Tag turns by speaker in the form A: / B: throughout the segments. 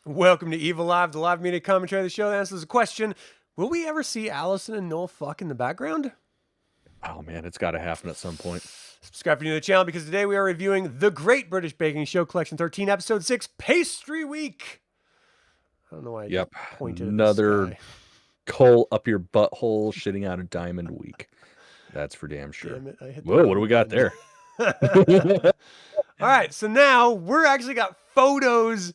A: Welcome to Evilive, the live media commentary of the show that answers the question, will we ever see Allison and Noel fuck in the background?
B: Oh man, it's got to happen at some point.
A: Subscribe to the channel because today we are reviewing The Great British Baking Show Collection 13, Episode 6, Pastry Week. I don't know why I pointed
B: Another
A: at the sky.
B: coal up your butthole, shitting out a diamond week. That's for damn sure.
A: Damn it, I hit the
B: Whoa,
A: wrong
B: what do we got
A: button.
B: there?
A: All right, so now we're actually got photos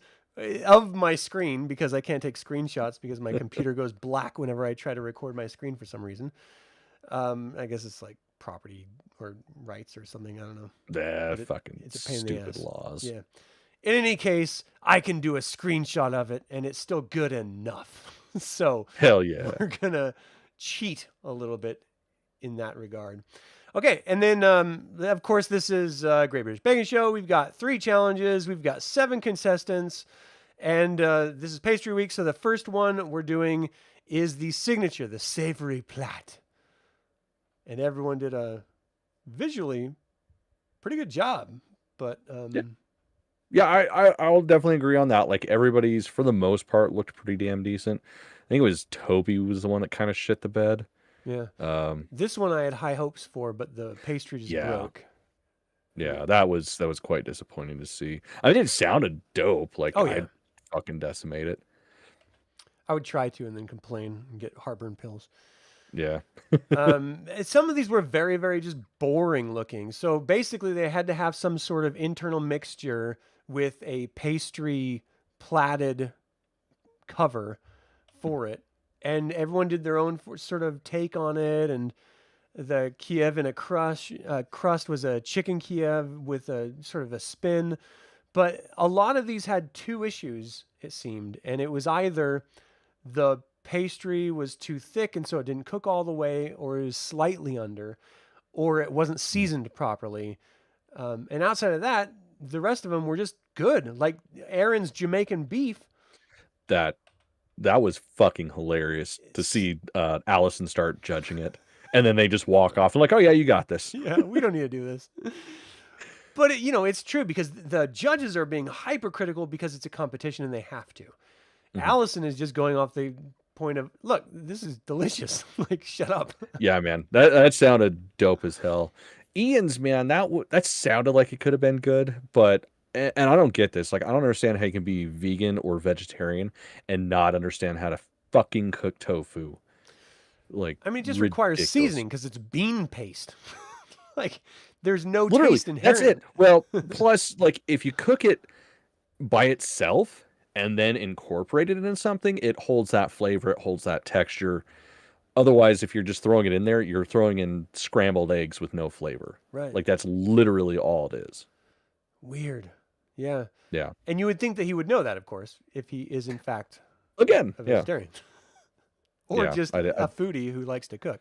A: of my screen because I can't take screenshots because my computer goes black whenever I try to record my screen for some reason. I guess it's like property or rights or something. I don't know.
B: Fucking
A: it's a pain in the
B: stupid
A: ass.
B: laws.
A: Yeah. In any case, I can do a screenshot of it and it's still good enough. So
B: hell yeah,
A: we're gonna cheat a little bit in that regard. Okay, and then of course this is Great British Baking Show. We've got 3 challenges. We've got 7 contestants, and this is Pastry Week. So the first one we're doing is the signature, the savory plat, and everyone did a visually pretty good job. But
B: I'll definitely agree on that. Like everybody's for the most part looked pretty damn decent. I think it was Toby was the one that kind of shit the bed.
A: Yeah. This one I had high hopes for, but the pastry just broke.
B: Yeah, that was quite disappointing to see. I mean, it sounded dope. Like, I'd fucking decimate it.
A: I would try to and then complain and get heartburn pills.
B: Yeah.
A: Some of these were very, very just boring looking. So basically they had to have some sort of internal mixture with a pastry plaited cover for it. And everyone did their own sort of take on it. And the Kiev in a crust was a chicken Kiev with a sort of a spin. But a lot of these had 2 issues, it seemed. And it was either the pastry was too thick and so it didn't cook all the way, or it was slightly under, or it wasn't seasoned properly. And outside of that, the rest of them were just good. Like Aaron's Jamaican beef.
B: That was fucking hilarious to see Allison start judging it. And then they just walk off and like, oh yeah, you got this.
A: Yeah, we don't need to do this. But it's true because the judges are being hypercritical because it's a competition and they have to. Mm-hmm. Allison is just going off the point of, look, this is delicious. Like, shut up.
B: Yeah, man, that sounded dope as hell. Ian's, man, that sounded like it could have been good, but and I don't get this. Like, I don't understand how you can be vegan or vegetarian and not understand how to fucking cook tofu. Like,
A: I mean, it just requires seasoning because it's bean paste. Like, there's no
B: literally
A: taste inherent.
B: That's it. Well, plus, like, if you cook it by itself and then incorporate it in something, it holds that flavor, it holds that texture. Otherwise, if you're just throwing it in there, you're throwing in scrambled eggs with no flavor.
A: Right.
B: Like, that's literally all it is.
A: Weird. Yeah.
B: Yeah.
A: And you would think that he would know that, of course, if he is in fact
B: a
A: vegetarian. Or just a foodie who likes to cook.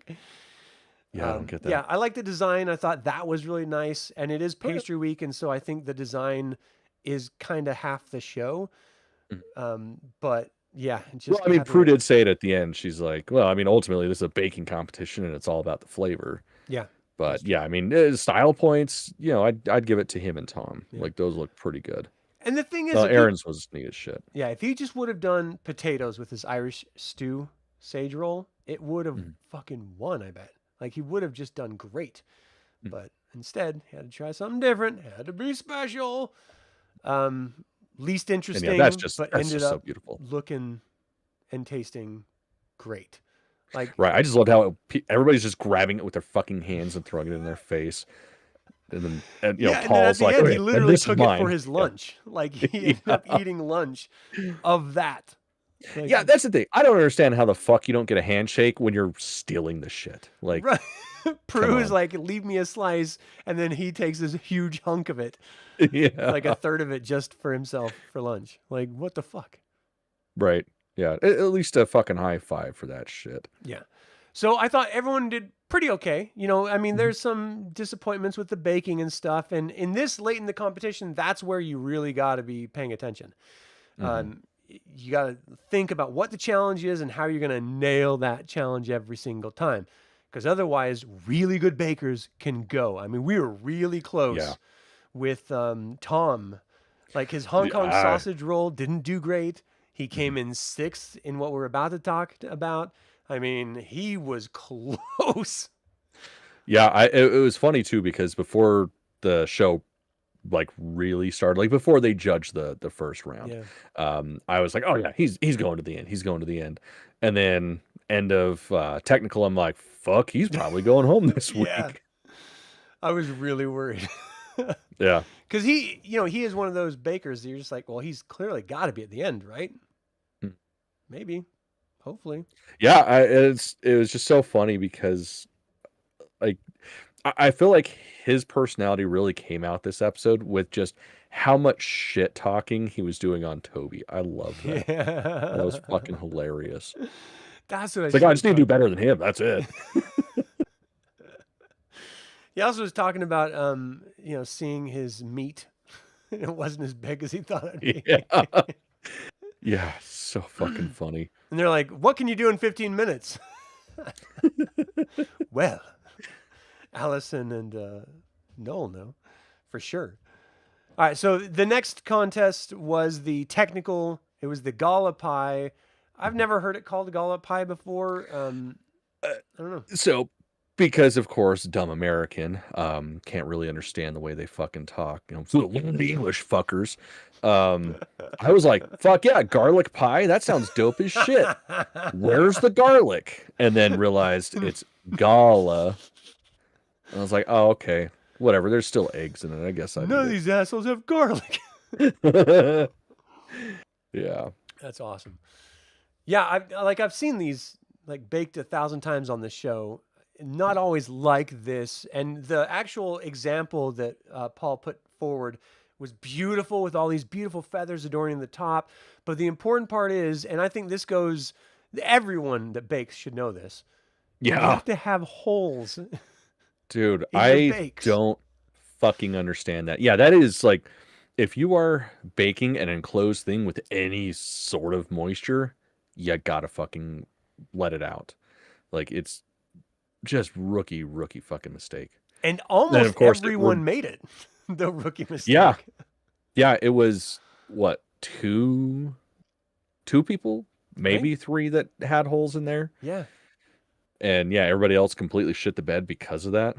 B: Yeah, I don't get that.
A: Yeah, I like the design. I thought that was really nice. And it is Pastry Week, and so I think the design is kind of half the show. But yeah, just
B: well, I mean, Prue did say it at the end. She's like, well, I mean, ultimately this is a baking competition and it's all about the flavor.
A: Yeah.
B: But yeah, I mean, style points, I'd give it to him and Tom. Yeah. Like, those look pretty good.
A: And the thing is,
B: Aaron's was neat as shit.
A: Yeah, if he just would have done potatoes with his Irish stew sage roll, it would have fucking won, I bet. Like, he would have just done great. But instead, he had to try something different. Had to be special. Least interesting,
B: that's just
A: ended up
B: so beautiful,
A: looking and tasting great. Like,
B: right, I just loved how everybody's just grabbing it with their fucking hands and throwing it in their face. And then, Paul's like,
A: he literally took it for his lunch. Yeah. Like, he ended up eating lunch of that.
B: Like, yeah, that's the thing. I don't understand how the fuck you don't get a handshake when you're stealing the shit. Like,
A: right. Prue is like, leave me a slice, and then he takes this huge hunk of it, like a third of it just for himself for lunch. Like, what the fuck?
B: Right. Yeah. At least a fucking high five for that shit.
A: Yeah. So I thought everyone did pretty okay. I mean, there's some disappointments with the baking and stuff, and in this late in the competition, that's where you really got to be paying attention. You got to think about what the challenge is and how you're going to nail that challenge every single time. Because otherwise, really good bakers can go. I mean, we were really close with Tom. Like, his Hong Kong sausage roll didn't do great. He came in sixth in what we're about to talk about. I mean, he was close.
B: Yeah, it was funny too because before the show like really started, like before they judged the first round,
A: Yeah.
B: I was like, oh yeah, he's going to the end. He's going to the end. And then end of technical, I'm like, fuck, he's probably going home this
A: Yeah.
B: week.
A: I was really worried.
B: Yeah.
A: Because he is one of those bakers that you're just like, well, he's clearly got to be at the end, right?
B: Mm.
A: Maybe. Hopefully.
B: Yeah, it was just so funny because like I feel like his personality really came out this episode with just how much shit talking he was doing on Toby. I loved that. That was
A: Yeah.
B: fucking hilarious.
A: That's what I
B: It's like, I
A: should
B: just
A: have
B: need to do
A: talked
B: better
A: about.
B: than him. That's it.
A: He also was talking about, seeing his meat. It wasn't as big as he thought it'd be.
B: Yeah. Yeah. So fucking funny.
A: And they're like, what can you do in 15 minutes? Well, Allison and Noel know for sure. All right, so the next contest was the technical. It was the gala pie. I've never heard it called gala pie before. I don't know.
B: So, because of course, dumb American, can't really understand the way they fucking talk. Learn the English, fuckers. I was like, fuck yeah, garlic pie. That sounds dope as shit. Where's the garlic? And then realized it's gala. And I was like, oh, okay, whatever. There's still eggs in it. I guess I
A: None of these assholes have garlic.
B: Yeah.
A: That's awesome. Yeah, I've seen these like baked 1,000 times on the show. Not always like this, and the actual example that Paul put forward was beautiful with all these beautiful feathers adorning the top. But the important part is, and I think this goes, everyone that bakes should know this. You
B: Yeah.
A: have to have holes.
B: Dude,
A: in your
B: I
A: bakes.
B: don't fucking understand that. Yeah, that is like, if you are baking an enclosed thing with any sort of moisture, you gotta fucking let it out. Like, it's just rookie fucking mistake.
A: And
B: Then
A: almost
B: of course
A: everyone made it. The rookie mistake.
B: Yeah. Yeah, it was what, two people, maybe three that had holes in there.
A: Yeah.
B: And yeah, everybody else completely shit the bed because of that.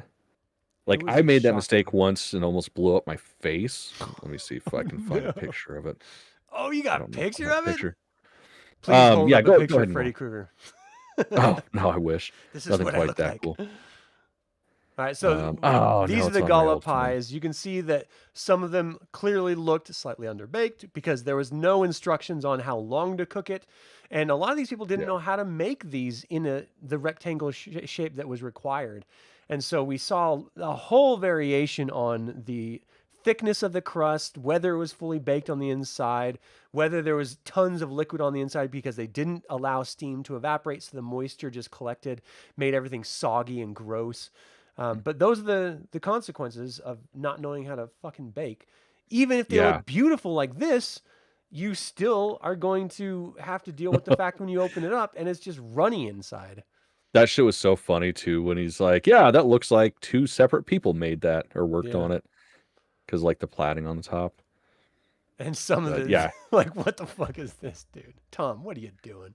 B: Like,
A: was
B: I made that
A: shocking.
B: mistake once and almost blew up my face. Let me see if I can find a picture of it.
A: Oh, you got a picture of it? Please hold
B: Yeah,
A: up
B: go
A: a picture
B: ahead
A: of
B: and
A: Freddy
B: roll.
A: Krueger.
B: Oh, no, I wish.
A: This is
B: Nothing
A: what I
B: quite
A: look
B: that
A: like.
B: cool.
A: All right, so
B: oh,
A: these
B: no,
A: are
B: it's
A: the
B: on my
A: gala
B: old phone.
A: pies. You can see that some of them clearly looked slightly underbaked because there was no instructions on how long to cook it. And a lot of these people didn't
B: Yeah.
A: know how to make these in the rectangle shape that was required. And so we saw a whole variation on the thickness of the crust, whether it was fully baked on the inside, whether there was tons of liquid on the inside because they didn't allow steam to evaporate, so the moisture just collected, made everything soggy and gross. But those are the consequences of not knowing how to fucking bake. Even if they
B: Yeah.
A: look beautiful like this, you still are going to have to deal with the fact when you open it up and it's just runny inside.
B: That shit was so funny too when he's like, yeah, that looks like two separate people made that or worked on it. Because like the plating on the top.
A: And some of the,
B: yeah.
A: like, what the fuck is this, dude? Tom, what are you doing?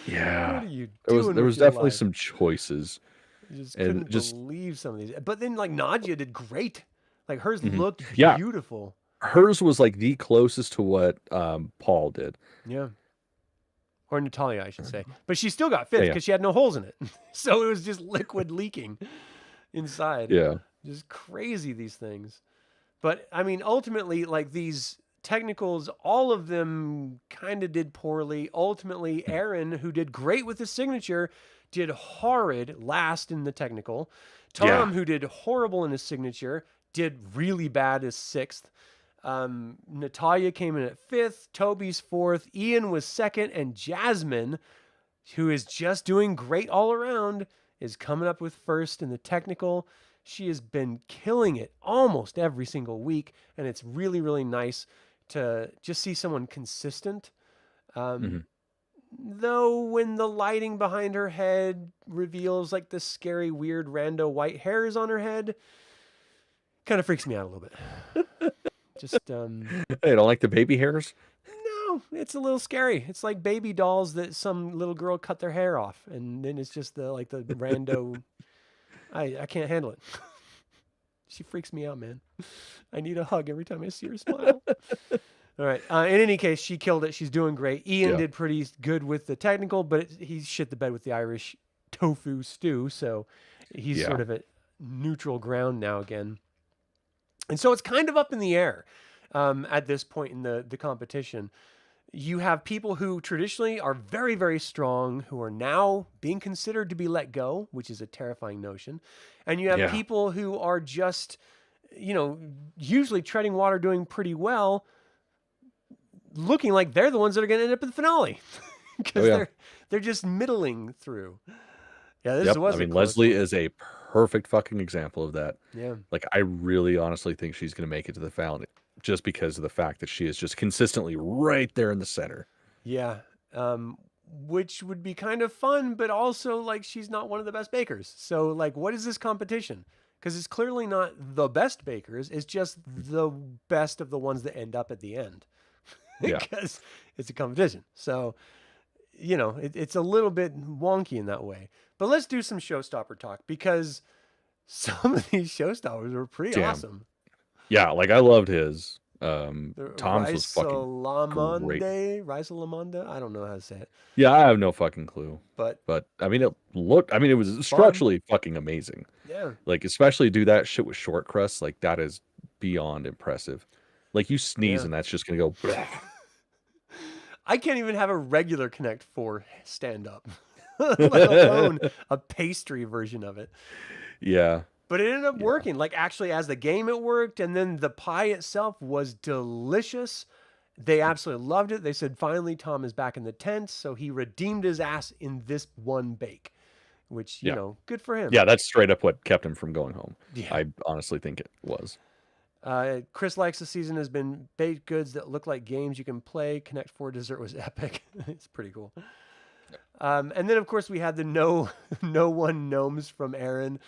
B: Yeah.
A: What are you doing?
B: There was
A: with your
B: definitely
A: life?
B: some choices.
A: I just
B: and
A: couldn't believe some of these. But then, like, Nadia did great. Like, hers looked
B: Yeah.
A: beautiful.
B: Hers was like the closest to what Paul did.
A: Yeah. Or Natalia, I should say. But she still got fifth
B: Yeah.
A: because she had no holes in it. So it was just liquid leaking inside.
B: Yeah.
A: Just crazy, these things. But, I mean, ultimately, like, these technicals, all of them kind of did poorly. Ultimately, Aaron, who did great with his signature, did horrid last in the technical. Tom, who did horrible in his signature, did really bad as sixth. Natalia came in at fifth. Toby's fourth. Ian was second. And Jasmine, who is just doing great all around, is coming up with first in the technical. She has been killing it almost every single week. And it's really, really nice to just see someone consistent. Though when the lighting behind her head reveals like the scary, weird, rando white hairs on her head, kind of freaks me out a little bit. Just
B: Hey, don't like the baby hairs?
A: know, it's a little scary. It's like baby dolls that some little girl cut their hair off, and then it's just the rando. I can't handle it. She freaks me out, man. I need a hug every time I see her smile. All right. In any case, she killed it. She's doing great. Ian
B: Yeah.
A: did pretty good with the technical, but he shit the bed with the Irish tofu stew. So he's
B: Yeah.
A: sort of at neutral ground now again. And so it's kind of up in the air at this point in the competition. You have people who traditionally are very, very strong, who are now being considered to be let go, which is a terrifying notion. And you have
B: Yeah.
A: people who are just, usually treading water, doing pretty well, looking like they're the ones that are going to end up in the finale because they're just middling through. Yeah, this was.
B: I mean, Leslie is a perfect fucking example of that.
A: Yeah.
B: Like, I really honestly think she's going to make it to the finale just because of the fact that she is just consistently right there in the center.
A: Yeah. Which would be kind of fun, but also like she's not one of the best bakers. So like, what is this competition? Because it's clearly not the best bakers. It's just the best of the ones that end up at the end. Because it's a competition. So, it's a little bit wonky in that way. But let's do some showstopper talk because some of these showstoppers were pretty awesome.
B: Yeah, like I loved his. Tom's was fucking great.
A: Risalamande? I don't know how to say it.
B: Yeah, I have no fucking clue.
A: But
B: I mean, it was structurally fucking amazing.
A: Yeah.
B: Like, especially do that shit with short crust. Like, that is beyond impressive. Like, you sneeze and that's just gonna go.
A: I can't even have a regular Connect 4 stand up, let alone a pastry version of it.
B: Yeah.
A: But it ended up working. Like, actually, as the game, it worked. And then the pie itself was delicious. They absolutely loved it. They said, finally, Tom is back in the tent. So he redeemed his ass in this one bake, which, good for him.
B: Yeah, that's straight up what kept him from going home.
A: Yeah.
B: I honestly think it was.
A: Chris likes the season has been baked goods that look like games you can play. Connect 4 dessert was epic. It's pretty cool. And then, of course, we had the no one gnomes from Aaron.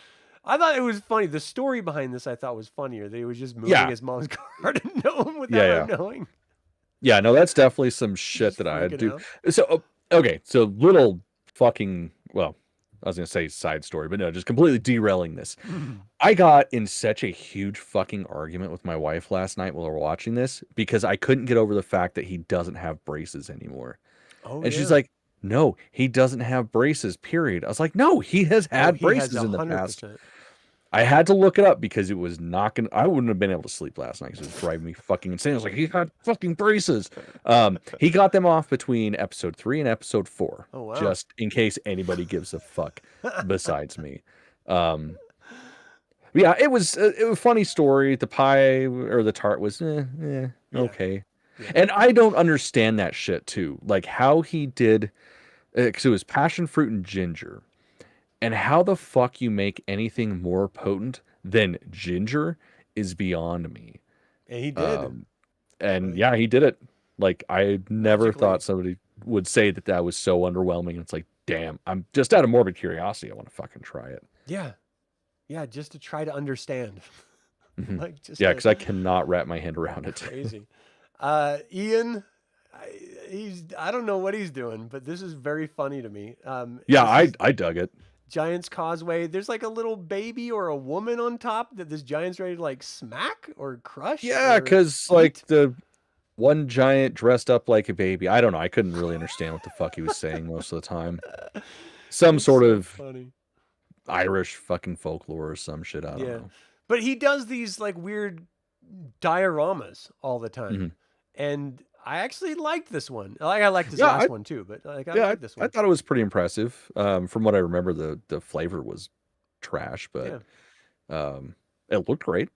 A: I thought it was funny. The story behind this I thought was funnier. That he was just moving his mom's garden gnome without her knowing.
B: Yeah, no, that's definitely some shit that I'd do. So, okay, so little fucking, well, I was going to say side story, but no, just completely derailing this. I got in such a huge fucking argument with my wife last night while we were watching this because I couldn't get over the fact that he doesn't have braces anymore. And she's like, no, he doesn't have braces, period. I was like, no, he has had braces in the past. I had to look it up because it was not going to, I wouldn't have been able to sleep last night because it was driving me fucking insane. I was like, he had fucking braces. He got them off between episode 3 and episode 4.
A: Oh, wow.
B: Just in case anybody gives a fuck besides me. Yeah, it was a funny story. The pie or the tart was okay. Yeah. And I don't understand that shit too. Like how he did, because it was passion fruit and ginger. And how the fuck you make anything more potent than ginger is beyond me.
A: And he did.
B: And yeah, he did it. Like, I never thought somebody would say that was so underwhelming. It's like, damn, I'm just out of morbid curiosity. I want to fucking try it.
A: Yeah. Yeah, just to try to understand.
B: Because I cannot wrap my head around it.
A: Crazy. Ian, I don't know what he's doing, but this is very funny to me.
B: I dug it.
A: Giant's Causeway. There's like a little baby or a woman on top that this giant's ready to like smack or crush.
B: Yeah, because like the one giant dressed up like a baby. I don't know. I couldn't really understand what the fuck he was saying most of the time. Some sort of funny Irish fucking folklore or some shit. I don't know.
A: But he does these like weird dioramas all the time. And I actually liked this one. Like I liked his last one too, but like I liked this one.
B: I thought it was pretty impressive. From what I remember, the flavor was trash, but it looked great.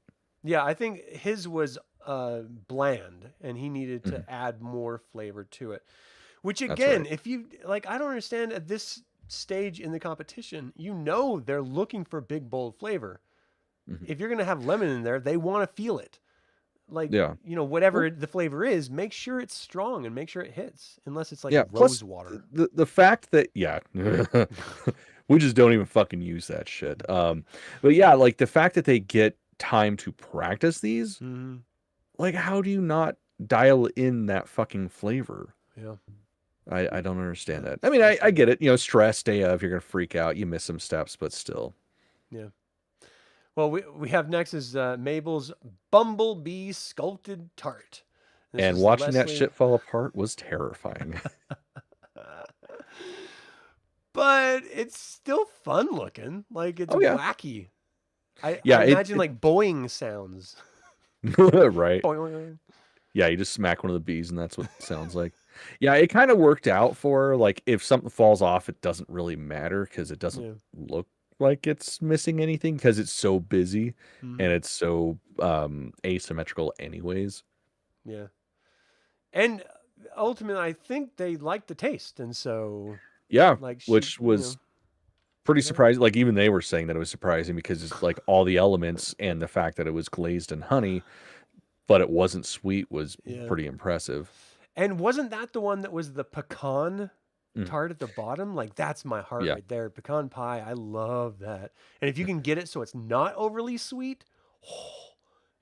A: Yeah, I think his was bland, and he needed to add more flavor to it. Which again, if you like, I don't understand at this stage in the competition. They're looking for big bold flavor. If you're gonna have lemon in there, they want to feel it. Like, whatever the flavor is, make sure it's strong and make sure it hits. Unless it's like rose water.
B: The fact that, we just don't even fucking use that shit. But yeah, like the fact that they get time to practice these, like how do you not dial in that fucking flavor.
A: Yeah.
B: I don't understand
A: Yeah.
B: that. I
A: It's
B: mean, I
A: frustrating.
B: get it. You know, stress, day of, you're gonna freak out. You miss some steps, but still.
A: Yeah. Well, we have next is Mabel's Bumblebee Sculpted Tart. This
B: And
A: is
B: watching that
A: Leslie.
B: shit fall apart was terrifying.
A: But it's still fun looking. Like it's
B: Oh yeah,
A: wacky. I
B: yeah.
A: imagine like boing sounds.
B: Right.
A: Boing.
B: Yeah, you just smack one of the bees, and that's what it sounds like. Yeah, it kind of worked out for her. Like if something falls off, it doesn't really matter because it doesn't
A: Yeah.
B: look like it's missing anything because it's so busy
A: Hmm.
B: and it's so asymmetrical, anyways.
A: Yeah. And ultimately, I think they liked the taste, and so
B: Yeah,
A: like she,
B: which was pretty
A: yeah,
B: surprising. Like even they were saying that it was surprising because it's like all the elements and the fact that it was glazed in honey, but it wasn't sweet was
A: yeah.
B: pretty impressive.
A: And wasn't that the one that was the pecan
B: Mm,
A: tart at the bottom? Like that's my heart
B: yeah,
A: right there. Pecan pie, I love that. And if you can get it so it's not overly sweet, oh,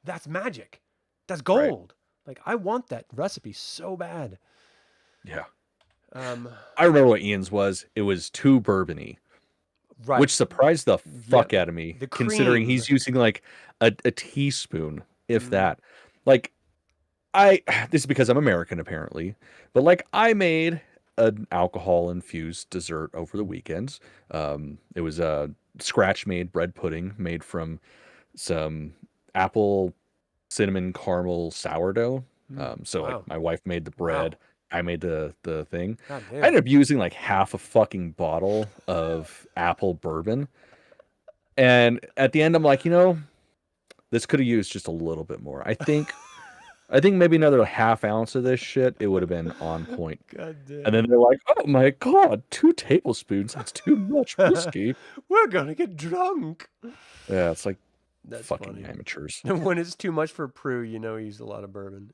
A: that's magic. That's
B: right.
A: gold. Like I want that recipe so bad.
B: Yeah.
A: Um,
B: I remember what Ian's was. It was too bourbony,
A: right.
B: which surprised the
A: Yeah.
B: fuck out of me,
A: The
B: considering
A: cream.
B: he's using like a teaspoon, if
A: Mm,
B: that. Like I this is because I'm American apparently, but like I made an alcohol infused dessert over the weekends. It was a scratch made bread pudding made from some apple cinnamon caramel sourdough. So like
A: wow.
B: my wife made the bread,
A: Wow.
B: I made the thing.
A: God
B: I
A: damn.
B: ended up using like half a fucking bottle of apple bourbon. And at the end I'm like, this could have used just a little bit more. I think maybe another half ounce of this shit, it would have been on point.
A: God
B: And then
A: damn.
B: they're like, "Oh my god, 2 tablespoons, that's too much whiskey."
A: We're gonna get drunk.
B: Yeah, it's like
A: That's
B: fucking
A: funny.
B: amateurs.
A: When it's too much for Prue, he used a lot of bourbon.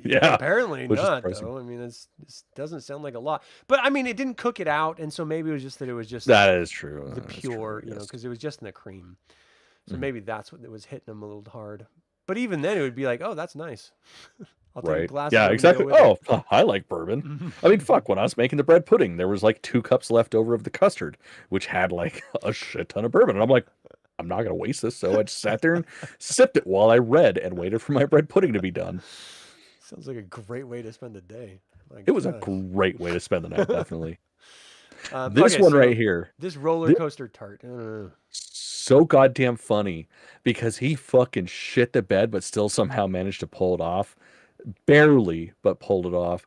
B: Yeah,
A: Apparently
B: which is
A: not,
B: surprising.
A: though. I mean, this doesn't sound like a lot. But I mean, it didn't cook it out, and so maybe it was just that it was just
B: That is true.
A: the
B: That's true,
A: pure,
B: I guess.
A: because it was just in the cream. So
B: Mhm.
A: maybe that's what it was hitting him a little hard. But even then, it would be like, oh, that's nice. I'll take a
B: Right.
A: glass of
B: Yeah,
A: bourbon to go
B: exactly.
A: with it.
B: Oh, I like bourbon. I mean, fuck, when I was making the bread pudding, there was like 2 cups left over of the custard, which had like a shit ton of bourbon. And I'm like, I'm not gonna waste this. So I just sat there and sipped it while I read and waited for my bread pudding to be done.
A: Sounds like a great way to spend the day. My
B: It was a
A: gosh.
B: great way to spend the night, definitely. This
A: Okay,
B: one right
A: so
B: here,
A: this roller
B: this
A: coaster tart.
B: so goddamn funny because he fucking shit the bed, but still somehow managed to pull it off. Barely, but pulled it off.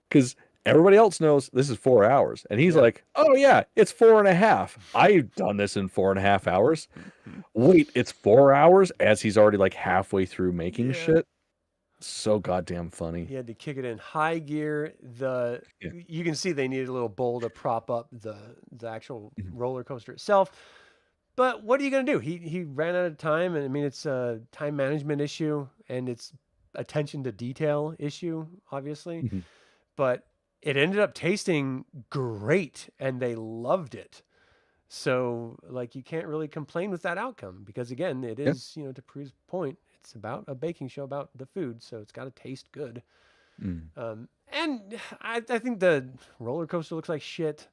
B: Because everybody else knows this is 4 hours. And he's
A: Yeah.
B: like, oh, yeah, it's 4.5. I've done this in 4.5 hours. Wait, it's 4 hours as he's already like halfway through making
A: Yeah.
B: shit. So goddamn funny.
A: He had to kick it in high gear.
B: Yeah.
A: You can see they needed a little bowl to prop up the actual
B: Mhm.
A: roller coaster itself. But what are you gonna do? He ran out of time, and I mean it's a time management issue and it's attention to detail issue, obviously.
B: Mhm.
A: But it ended up tasting great, and they loved it. So like you can't really complain with that outcome because again, it
B: Yeah.
A: is to Prue's point, it's about a baking show about the food, so it's got to taste good.
B: Mm.
A: And I think the roller coaster looks like shit,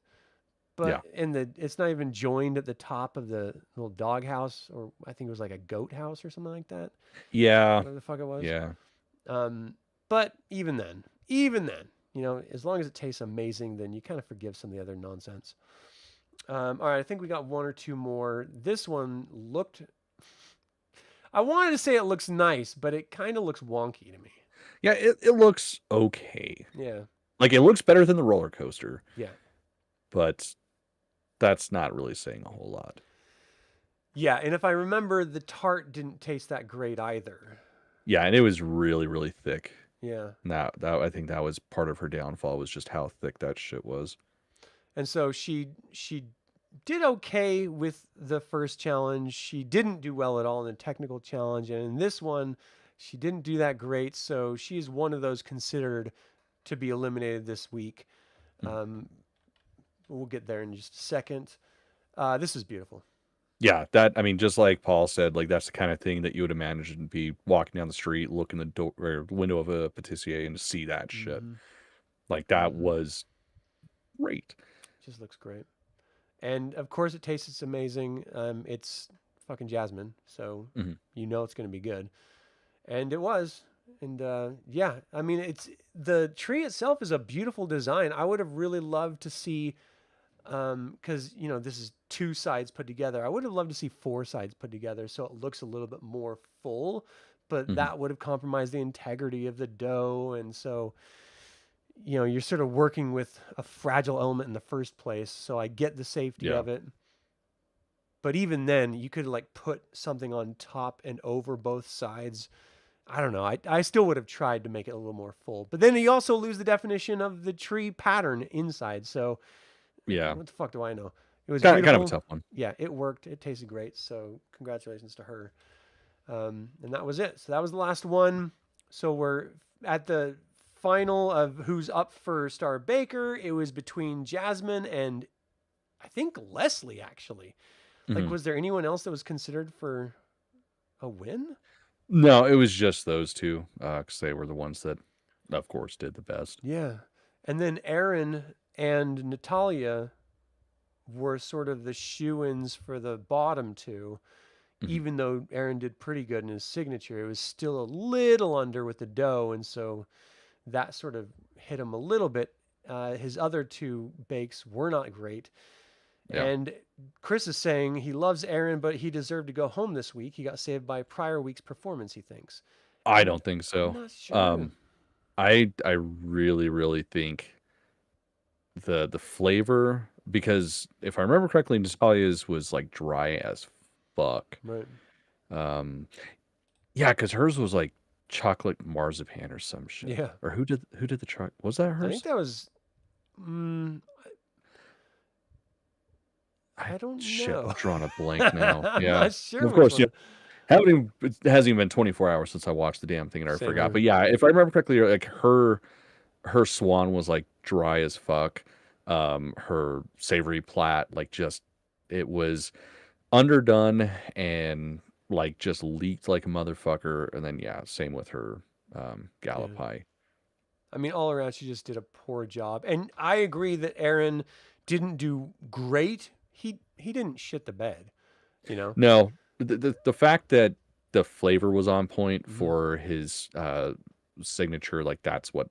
B: Yeah.
A: but it's not even joined at the top of the little dog house, or I think it was like a goat house or something like that.
B: Yeah.
A: Whatever the fuck it was.
B: Yeah.
A: Um, but even then, as long as it tastes amazing, then you kind of forgive some of the other nonsense. All right, I think we got one or two more. This one looked. I wanted to say it looks nice, but it kind of looks wonky to me.
B: Yeah. It looks okay.
A: Yeah,
B: Like it looks better than the roller coaster,
A: yeah,
B: but that's not really saying a whole lot.
A: yeah. And if I remember, the tart didn't taste that great either.
B: Yeah. And it was really, really thick.
A: Yeah,
B: That I think that was part of her downfall was just how thick that shit was.
A: and so she did okay with the first challenge. She didn't do well at all in the technical challenge, and in this one, she didn't do that great. So she's one of those considered to be eliminated this week.
B: Mm.
A: Um, we'll get there in just a second. This is beautiful.
B: Yeah, that I mean, just like Paul said, like that's the kind of thing that you would imagine be walking down the street, look in the door or window of a patissier and to see that shit.
A: Mm-hmm.
B: Like that
A: Mm-hmm.
B: was great.
A: Just looks great. And of course, it tastes amazing. It's fucking jasmine, so
B: Mhm.
A: you know it's going to be good. And it was. And yeah, I mean, it's the tree itself is a beautiful design. I would have really loved to see, because you know this is two sides put together. I would have loved to see four sides put together, so it looks a little bit more full. But
B: Mhm.
A: that would have compromised the integrity of the dough, and so you know, you're sort of working with a fragile element in the first place. So I get the safety
B: Yeah.
A: of it. But even then, you could like put something on top and over both sides. I don't know. I still would have tried to make it a little more full. But then you also lose the definition of the tree pattern inside. So
B: Yeah.
A: what the fuck do I know? It was
B: Kind of a
A: beautiful.
B: tough one.
A: Yeah, it worked. It tasted great. So congratulations to her. And that was it. So that was the last one. So we're at the final of who's up for Star Baker. It was between Jasmine and I think Leslie, actually. Like,
B: Mhm.
A: was there anyone else that was considered for a win?
B: No, it was just those two, because they were the ones that, of course, did the best.
A: Yeah. And then Aaron and Natalia were sort of the shoe ins for the bottom two.
B: Mhm.
A: Even though Aaron did pretty good in his signature, it was still a little under with the dough. And so that sort of hit him a little bit. His other two bakes were not great.
B: Yeah.
A: And Chris is saying he loves Aaron, but he deserved to go home this week. He got saved by prior week's performance, he thinks.
B: I
A: And
B: don't think
A: I'm
B: so.
A: not sure.
B: I really, really think the flavor, because if I remember correctly, Natalia's was like dry as fuck.
A: Right.
B: Um, yeah, because hers was like chocolate marzipan or some shit.
A: Yeah.
B: Or who did the chocolate? Was that
A: I think
B: hers?
A: that was. Mm, I don't
B: Shit, I'm
A: know.
B: drawing a blank now.
A: I'm
B: Yeah,
A: not sure
B: of
A: which
B: course.
A: one.
B: It hasn't even been 24 hours since I watched the damn thing and I
A: Same
B: forgot.
A: here.
B: But yeah, if I remember correctly, like her swan was like dry as fuck. Her savory plat, like just it was underdone and like just leaked like a motherfucker. And then yeah, same with her gala
A: Yeah.
B: pie.
A: I mean, all around, she just did a poor job. And I agree that Aaron didn't do great. He didn't shit the bed, you know?
B: No, the fact that the flavor was on point
A: Mm-hmm.
B: for his signature, like that's what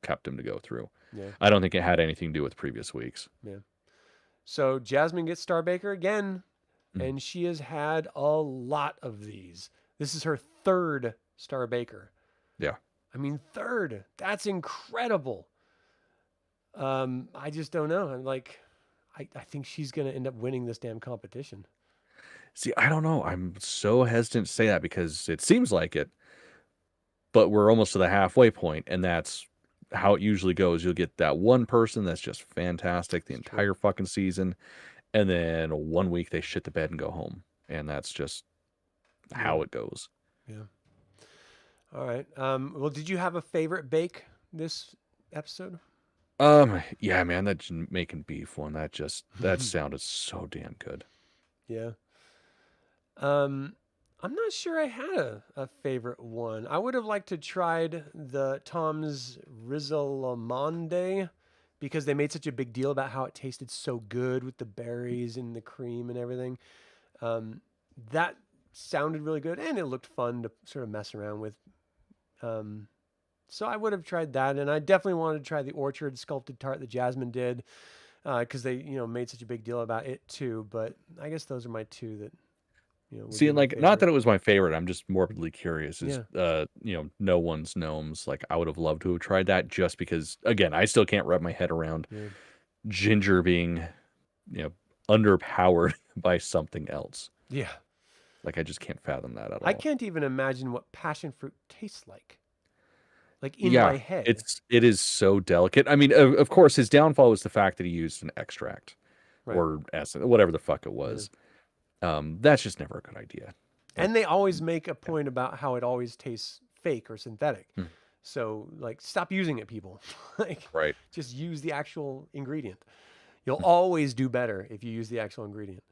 B: kept him to go through.
A: Yeah.
B: I don't think it had anything to do with previous weeks.
A: Yeah. So Jasmine gets Star Baker again,
B: Mhm.
A: and she has had a lot of these. This is her third Star Baker.
B: Yeah.
A: I mean, third. That's incredible. I just don't know. I'm like, I think she's gonna end up winning this damn competition.
B: See, I don't know. I'm so hesitant to say that because it seems like it, but we're almost to the halfway point, and that's how it usually goes. You'll get that one person that's just fantastic the
A: It's true.
B: entire fucking season, and then 1 week they shit the bed and go home, and that's just
A: Yeah.
B: how it goes.
A: Yeah. All right. Well, did you have a favorite bake this episode?
B: Yeah, man, that Jamaican beef one, that sounded so damn good.
A: Yeah. Um, I'm not sure I had a favorite one. I would have liked to tried the Tom's Rizzolamande because they made such a big deal about how it tasted so good with the berries and the cream and everything. Um, that sounded really good and it looked fun to sort of mess around with. Um, so I would have tried that, and I definitely wanted to try the orchard sculpted tart that Jasmine did because they made such a big deal about it too. But I guess those are my two that would
B: See,
A: be
B: and
A: my
B: like, not
A: favorite.
B: that it was my favorite, I'm just morbidly curious. Is
A: Yeah,
B: no one's gnomes. Like, I would have loved to have tried that just because, again, I still can't wrap my head around
A: yeah,
B: ginger being, you know, underpowered by something else.
A: yeah.
B: Like, I just can't fathom that at
A: I
B: all.
A: can't even imagine what passion fruit tastes like in
B: Yeah,
A: my head.
B: it is so delicate. I mean, of course, his downfall was the fact that he used an extract
A: Right.
B: or essence, whatever the fuck it
A: Yeah.
B: was. That's just never a good idea. Like,
A: And they always make a point about how it always tastes fake or synthetic.
B: mm,
A: So like, stop using it, people. Like,
B: right.
A: just use the actual ingredient. You'll always do better if you use the actual ingredient.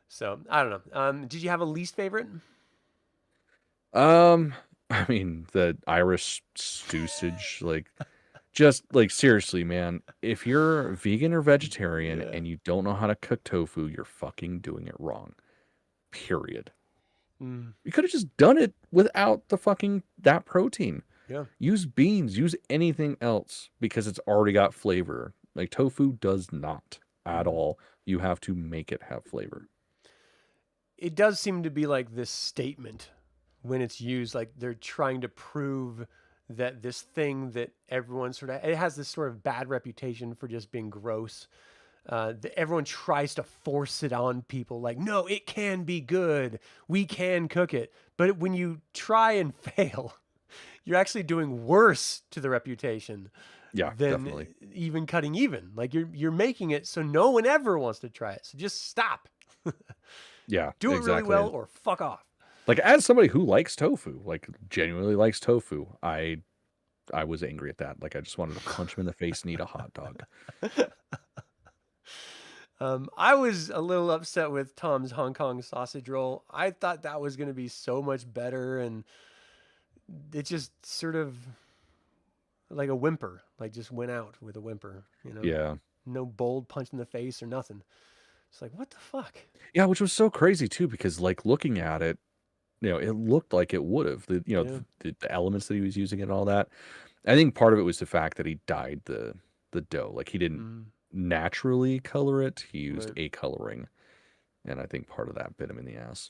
A: So I don't know. Did you have a least favorite?
B: I mean, the Irish sausage, like, just like seriously, man, if you're vegan or vegetarian
A: Yeah.
B: and you don't know how to cook tofu, you're fucking doing it wrong. Period.
A: Mm,
B: You could have just done it without the fucking that protein.
A: yeah.
B: Use beans, use anything else because it's already got flavor. Like tofu does not at
A: Mm.
B: all. You have to make it have flavor.
A: It does seem to be like this statement when it's used, like they're trying to prove that this thing that everyone sort of, it has this sort of bad reputation for just being gross. Everyone tries to force it on people like, no, it can be good. We can cook it. But when you try and fail, you're actually doing worse to the reputation
B: Yeah,
A: than
B: definitely.
A: even cutting even. Like you're making it so no one ever wants to try it. So just stop.
B: Yeah,
A: Do it really well
B: exactly.
A: or fuck off.
B: Like as somebody who likes tofu, like genuinely likes tofu, I was angry at that. Like I just wanted to punch him in the face and eat a hot dog.
A: I was a little upset with Tom's Hong Kong sausage roll. I thought that was going to be so much better, and it just sort of like a whimper, like just went out with a whimper.
B: Yeah.
A: No bold punch in the face or nothing. It's like, what the fuck?
B: Yeah, which was so crazy too, because like looking at it, it looked like it would have
A: Yeah.
B: the elements that he was using and all that. I think part of it was the fact that he dyed the dough. Like he didn't
A: Mm,
B: naturally color it; he used
A: right.
B: a coloring, and I think part of that bit him in the ass.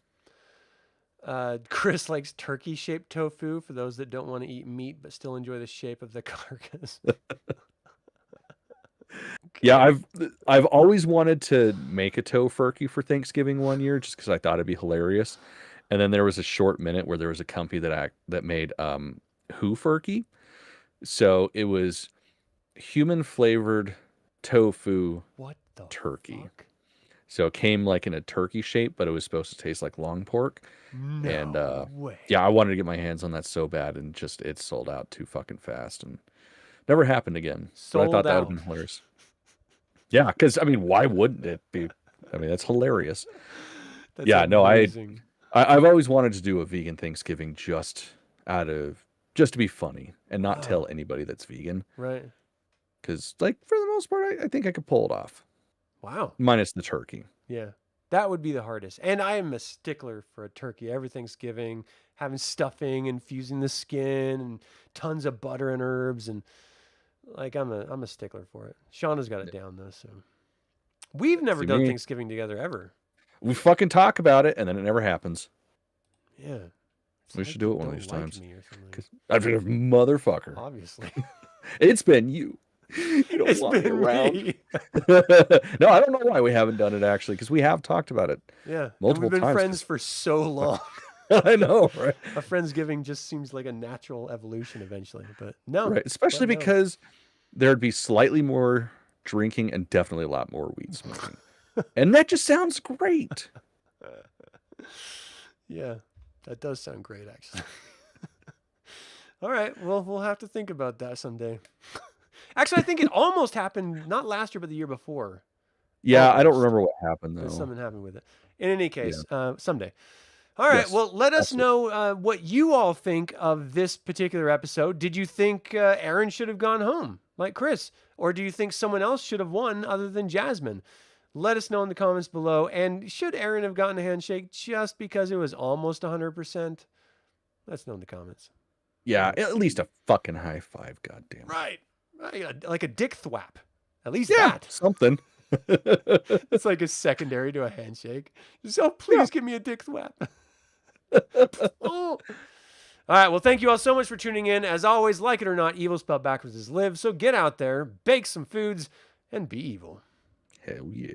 A: Chris likes turkey-shaped tofu for those that don't want to eat meat but still enjoy the shape of the carcass.
B: Yeah,
A: Okay.
B: I've always wanted to make a tofurkey for Thanksgiving one year, just because I thought it'd be hilarious. And then there was a short minute where there was a company that made Hoofurkey. So it was human flavored tofu
A: What the
B: turkey.
A: fuck?
B: So it came like in a turkey shape, but it was supposed to taste like long pork. And
A: No way.
B: yeah, I wanted to get my hands on that so bad, and just it sold out too fucking fast and never happened again. But I
A: Sold
B: thought that would have
A: out.
B: been hilarious. Yeah, because I mean, why wouldn't it be? I mean, that's hilarious.
A: That's
B: Yeah, no,
A: amazing.
B: I've always wanted to do a vegan Thanksgiving just to be funny and not tell
A: Oh,
B: anybody that's vegan.
A: right.
B: Because like for the most part, I think I could pull it off,
A: Wow.
B: minus the turkey.
A: Yeah. That would be the hardest. And I am a stickler for a turkey every Thanksgiving, having stuffing, infusing the skin, and tons of butter and herbs, and like I'm a stickler for it. Shauna's got it down though, so we've never
B: See
A: done
B: me,
A: Thanksgiving together ever.
B: we fucking talk about it and then it never happens.
A: Yeah. It's
B: We
A: like
B: should
A: you
B: do it one of
A: don't
B: these
A: like
B: times.
A: me or something.
B: Because I've been a motherfucker.
A: Obviously.
B: It's been you. You don't
A: It's
B: want me
A: been
B: around.
A: me.
B: No, I don't know why we haven't done it actually, because we have talked about it
A: Yeah. And we've
B: multiple
A: been
B: times.
A: friends for so long.
B: I know, right?
A: A friendsgiving just seems like a natural evolution eventually, but no.
B: Right. Especially
A: But no.
B: because there'd be slightly more drinking and definitely a lot more weed smoking. And that just sounds great.
A: Yeah. That does sound great actually. All right. Well, we'll have to think about that someday. Actually, I think it almost happened not last year, but the year before.
B: Yeah, I don't
A: Almost.
B: remember what happened
A: Because
B: though.
A: something happened with it. In any
B: Yeah.
A: case, someday. All right.
B: Yes.
A: Well, let us
B: Absolutely.
A: know what you all think of this particular episode. Did you think Aaron should have gone home like Chris? Or do you think someone else should have won other than Jasmine? Let us know in the comments below. And should Aaron have gotten a handshake just because it was almost 100%? Let us know in the comments.
B: Yeah, at least a fucking high five, goddamn.
A: Right. Like a dick thwap. At least
B: Yeah,
A: that.
B: something.
A: It's like a secondary to a handshake. So
B: Yeah.
A: please give me a dick thwap. Oh. All right. Well, thank you all so much for tuning in. As always, like it or not, evil spelled backwards is live. So get out there, bake some foods, and be evil.
B: Hell yeah.